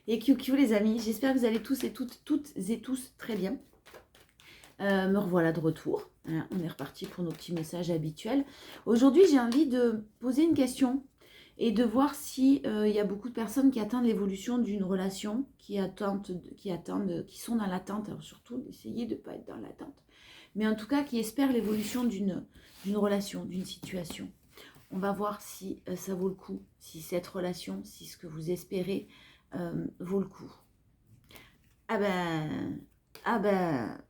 Et QQ les amis, j'espère que vous allez tous et toutes et tous très bien. Me revoilà de retour. Hein, on est reparti pour nos petits messages habituels. Aujourd'hui, j'ai envie de poser une question et de voir si y a beaucoup de personnes qui attendent l'évolution d'une relation, qui sont dans l'attente. Alors surtout, d'essayer de ne pas être dans l'attente. Mais en tout cas, qui espèrent l'évolution d'une relation, d'une situation. On va voir si ça vaut le coup, si cette relation, si ce que vous espérez vaut le coup. Ah ben,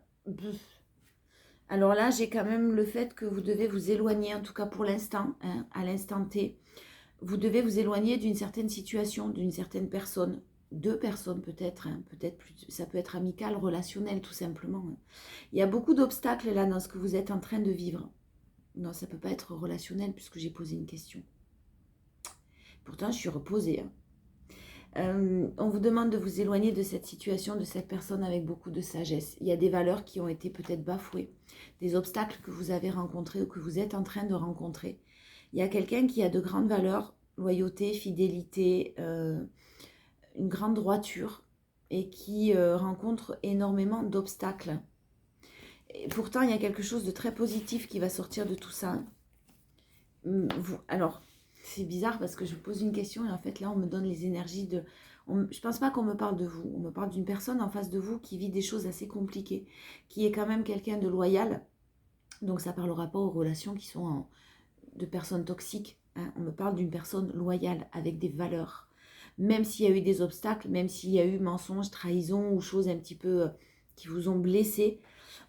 alors là, j'ai quand même le fait que vous devez vous éloigner, en tout cas pour l'instant, hein, à l'instant T. Vous devez vous éloigner d'une certaine situation, d'une certaine personne. Deux personnes peut-être, hein, peut-être plus, ça peut être amical, relationnel tout simplement. Hein. Il y a beaucoup d'obstacles là dans ce que vous êtes en train de vivre. Non, ça ne peut pas être relationnel puisque j'ai posé une question. Pourtant, je suis reposée. Hein. On vous demande de vous éloigner de cette situation, de cette personne avec beaucoup de sagesse. Il y a des valeurs qui ont été peut-être bafouées, des obstacles que vous avez rencontrés ou que vous êtes en train de rencontrer. Il y a quelqu'un qui a de grandes valeurs, loyauté, fidélité, une grande droiture et qui rencontre énormément d'obstacles. Et pourtant, il y a quelque chose de très positif qui va sortir de tout ça. Alors, c'est bizarre parce que je vous pose une question et en fait là on me donne les énergies de... je pense pas qu'on me parle de vous, on me parle d'une personne en face de vous qui vit des choses assez compliquées, qui est quand même quelqu'un de loyal, donc ça parlera pas aux relations qui sont de personnes toxiques, hein. On me parle d'une personne loyale avec des valeurs, même s'il y a eu des obstacles, même s'il y a eu mensonges, trahison ou choses un petit peu qui vous ont blessé.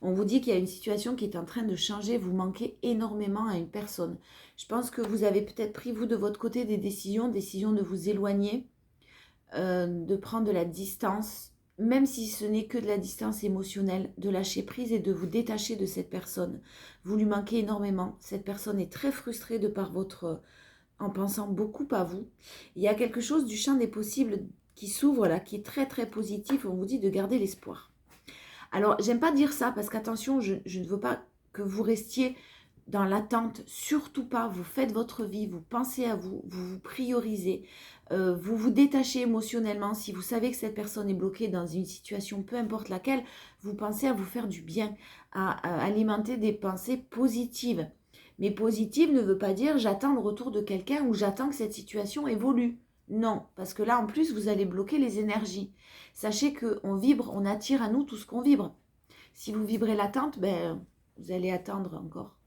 On vous dit qu'il y a une situation qui est en train de changer, vous manquez énormément à une personne. Je pense que vous avez peut-être pris, vous, de votre côté, des décisions de vous éloigner, de prendre de la distance, même si ce n'est que de la distance émotionnelle, de lâcher prise et de vous détacher de cette personne. Vous lui manquez énormément. Cette personne est très frustrée de par votre... en pensant beaucoup à vous. Il y a quelque chose du champ des possibles qui s'ouvre là, qui est très très positif. On vous dit de garder l'espoir. Alors, j'aime pas dire ça parce qu'attention, je ne veux pas que vous restiez dans l'attente, surtout pas. Vous faites votre vie, vous pensez à vous, vous vous priorisez, vous vous détachez émotionnellement. Si vous savez que cette personne est bloquée dans une situation, peu importe laquelle, vous pensez à vous faire du bien, à alimenter des pensées positives. Mais positive ne veut pas dire j'attends le retour de quelqu'un ou j'attends que cette situation évolue. Non, parce que là, en plus, vous allez bloquer les énergies. Sachez qu'on vibre, on attire à nous tout ce qu'on vibre. Si vous vibrez l'attente, ben, vous allez attendre encore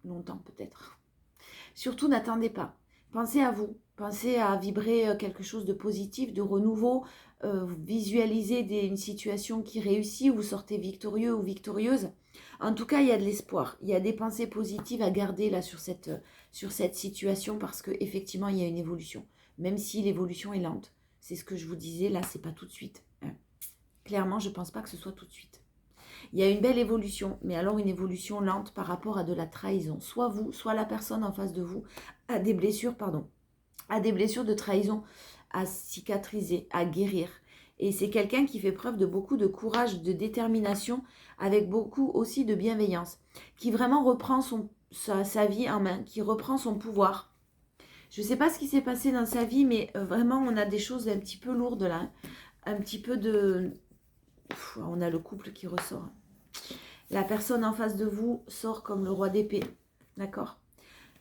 longtemps peut-être. Surtout, n'attendez pas. Pensez à vous. Pensez à vibrer quelque chose de positif, de renouveau. Visualisez une situation qui réussit, vous sortez victorieux ou victorieuse. En tout cas, il y a de l'espoir. Il y a des pensées positives à garder là sur cette situation parce qu'effectivement, il y a une évolution. Même si l'évolution est lente. C'est ce que je vous disais, là, c'est pas tout de suite. Hein. Clairement, je ne pense pas que ce soit tout de suite. Il y a une belle évolution, mais alors une évolution lente par rapport à de la trahison. Soit vous, soit la personne en face de vous a des blessures, de trahison à cicatriser, à guérir. Et c'est quelqu'un qui fait preuve de beaucoup de courage, de détermination, avec beaucoup aussi de bienveillance, qui vraiment reprend sa vie en main, qui reprend son pouvoir. Je ne sais pas ce qui s'est passé dans sa vie, mais vraiment, on a des choses un petit peu lourdes là. Un petit peu de... on a le couple qui ressort. La personne en face de vous sort comme le roi d'épée. D'accord?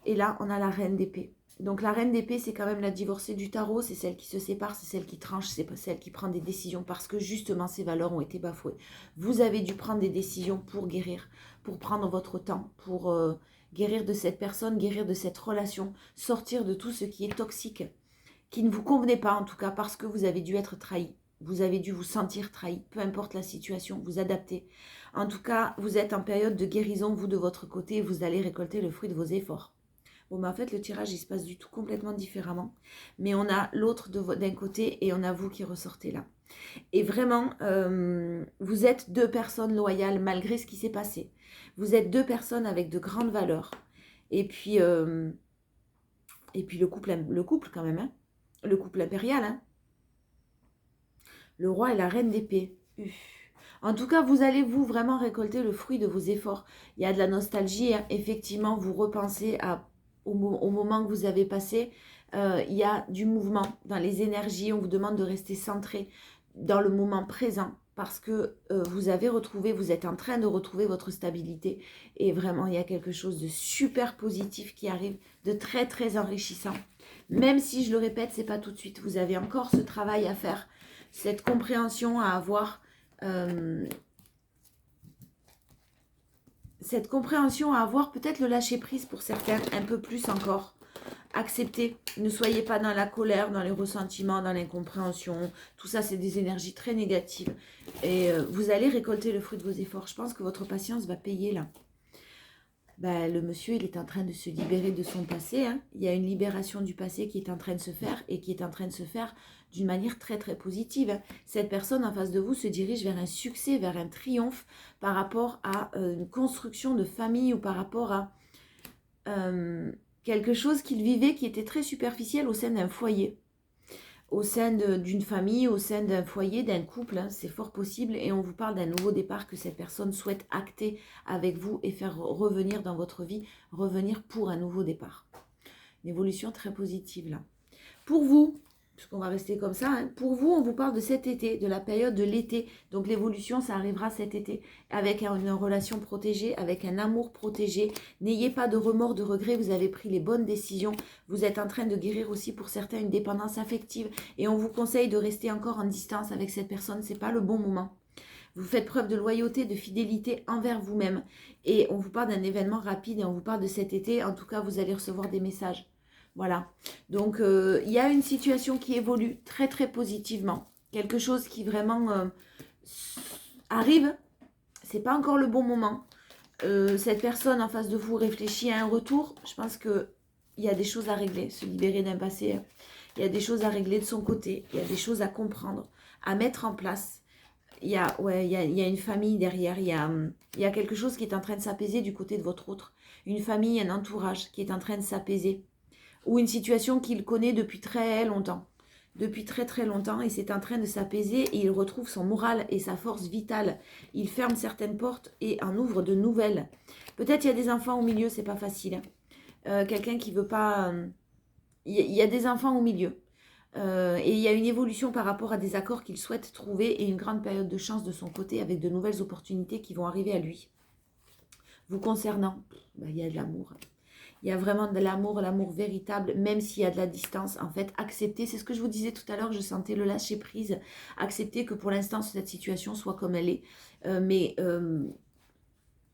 Et là, on a la reine d'épée. Donc la reine d'épée, c'est quand même la divorcée du tarot. C'est celle qui se sépare, c'est celle qui tranche, c'est celle qui prend des décisions parce que justement, ses valeurs ont été bafouées. Vous avez dû prendre des décisions pour guérir, pour prendre votre temps, pour... guérir de cette personne, guérir de cette relation, sortir de tout ce qui est toxique, qui ne vous convenait pas en tout cas parce que vous avez dû être trahi. Vous avez dû vous sentir trahi, peu importe la situation, vous adapter. En tout cas, vous êtes en période de guérison, vous de votre côté, et vous allez récolter le fruit de vos efforts. Bon, mais en fait, le tirage, il se passe du tout complètement différemment. Mais on a l'autre d'un côté et on a vous qui ressortez là. Et vraiment, vous êtes deux personnes loyales malgré ce qui s'est passé. Vous êtes deux personnes avec de grandes valeurs. Et puis le couple quand même, hein. Le couple impérial, hein. Le roi et la reine d'épée. En tout cas, vous allez vraiment récolter le fruit de vos efforts. Il y a de la nostalgie, hein. Effectivement, vous repensez au moment que vous avez passé. Il y a du mouvement dans les énergies. On vous demande de rester centré dans le moment présent parce que vous avez retrouvé, vous êtes en train de retrouver votre stabilité. Et vraiment, il y a quelque chose de super positif qui arrive, de très, très enrichissant. Même si, je le répète, c'est pas tout de suite. Vous avez encore ce travail à faire, cette compréhension à avoir. Cette compréhension à avoir, peut-être le lâcher prise pour certains, un peu plus encore. Acceptez, ne soyez pas dans la colère, dans les ressentiments, dans l'incompréhension. Tout ça, c'est des énergies très négatives. Et vous allez récolter le fruit de vos efforts. Je pense que votre patience va payer là. Ben, le monsieur, il est en train de se libérer de son passé. Hein. Il y a une libération du passé qui est en train de se faire et qui est en train de se faire d'une manière très très positive. Hein. Cette personne en face de vous se dirige vers un succès, vers un triomphe par rapport à une construction de famille ou par rapport à quelque chose qu'il vivait qui était très superficiel au sein d'un foyer. Au sein d'une famille, au sein d'un foyer, d'un couple, hein, c'est fort possible. Et on vous parle d'un nouveau départ que cette personne souhaite acter avec vous et faire revenir dans votre vie, revenir pour un nouveau départ. Une évolution très positive là. Pour vous, puisqu'on va rester comme ça, hein, pour vous, on vous parle de cet été, de la période de l'été. Donc l'évolution, ça arrivera cet été, avec une relation protégée, avec un amour protégé. N'ayez pas de remords, de regrets, vous avez pris les bonnes décisions. Vous êtes en train de guérir aussi pour certains une dépendance affective. Et on vous conseille de rester encore en distance avec cette personne, c'est pas le bon moment. Vous faites preuve de loyauté, de fidélité envers vous-même. Et on vous parle d'un événement rapide et on vous parle de cet été. En tout cas, vous allez recevoir des messages. Voilà. Donc, il y a une situation qui évolue très, très positivement. Quelque chose qui vraiment arrive. C'est pas encore le bon moment. Cette personne en face de vous réfléchit à un retour. Je pense qu'il y a des choses à régler. Se libérer d'un passé. Il y a des choses à régler de son côté. Il y a des choses à comprendre, à mettre en place. Il y a une famille derrière. Il y a quelque chose qui est en train de s'apaiser du côté de votre autre. Une famille, un entourage qui est en train de s'apaiser. Ou une situation qu'il connaît depuis très longtemps. Depuis très très longtemps, et c'est en train de s'apaiser et il retrouve son moral et sa force vitale. Il ferme certaines portes et en ouvre de nouvelles. Peut-être il y a des enfants au milieu, c'est pas facile. Quelqu'un qui veut pas... Il y a des enfants au milieu. Et il y a une évolution par rapport à des accords qu'il souhaite trouver et une grande période de chance de son côté avec de nouvelles opportunités qui vont arriver à lui. Vous concernant, il y a de l'amour. Il y a vraiment de l'amour, l'amour véritable, même s'il y a de la distance. En fait, accepter, c'est ce que je vous disais tout à l'heure, je sentais le lâcher prise. Accepter que pour l'instant, cette situation soit comme elle est,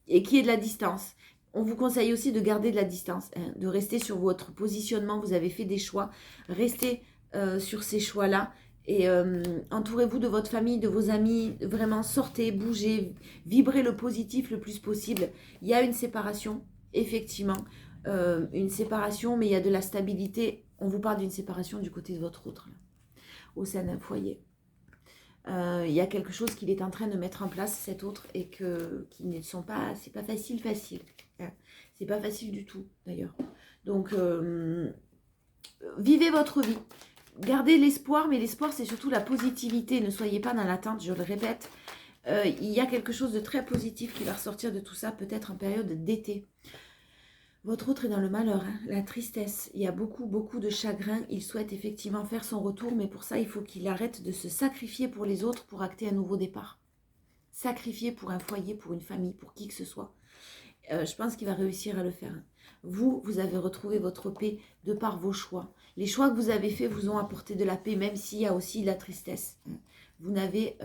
et qu'il y ait de la distance. On vous conseille aussi de garder de la distance, hein, de rester sur votre positionnement. Vous avez fait des choix, restez sur ces choix-là. Et entourez-vous de votre famille, de vos amis. Vraiment, sortez, bougez, vibrez le positif le plus possible. Il y a une séparation, effectivement. Une séparation, mais il y a de la stabilité. On vous parle d'une séparation du côté de votre autre, là, au sein d'un foyer. Il y a quelque chose qu'il est en train de mettre en place, cet autre, et qui ne sont pas... C'est pas facile. Hein. C'est pas facile du tout, d'ailleurs. Donc, vivez votre vie. Gardez l'espoir, mais l'espoir, c'est surtout la positivité. Ne soyez pas dans l'attente, je le répète. Il y a quelque chose de très positif qui va ressortir de tout ça, peut-être en période d'été. Votre autre est dans le malheur, hein, la tristesse. Il y a beaucoup de chagrin. Il souhaite effectivement faire son retour, mais pour ça, il faut qu'il arrête de se sacrifier pour les autres pour acter un nouveau départ. Sacrifier pour un foyer, pour une famille, pour qui que ce soit. Je pense qu'il va réussir à le faire. Vous avez retrouvé votre paix de par vos choix. Les choix que vous avez faits vous ont apporté de la paix, même s'il y a aussi de la tristesse. Vous n'avez...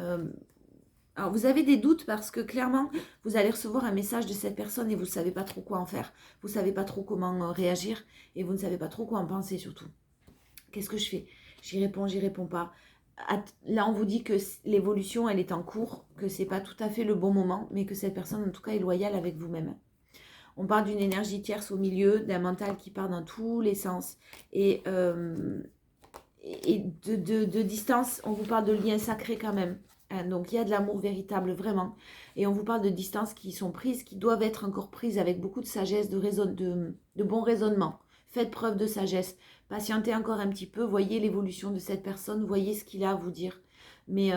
Alors, vous avez des doutes parce que clairement, vous allez recevoir un message de cette personne et vous ne savez pas trop quoi en faire. Vous ne savez pas trop comment réagir et vous ne savez pas trop quoi en penser surtout. Qu'est-ce que je fais? J'y réponds pas. Là, on vous dit que l'évolution, elle est en cours, que ce n'est pas tout à fait le bon moment, mais que cette personne, en tout cas, est loyale avec vous-même. On parle d'une énergie tierce au milieu, d'un mental qui part dans tous les sens. Et de distance, on vous parle de liens sacrés quand même. Donc il y a de l'amour véritable vraiment. Et on vous parle de distances qui sont prises, qui doivent être encore prises avec beaucoup de sagesse, de bon raisonnement. Faites preuve de sagesse. Patientez encore un petit peu, voyez l'évolution de cette personne, voyez ce qu'il a à vous dire. Mais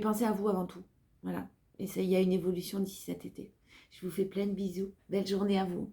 pensez à vous avant tout. Voilà. Et il y a une évolution d'ici cet été. Je vous fais plein de bisous. Belle journée à vous.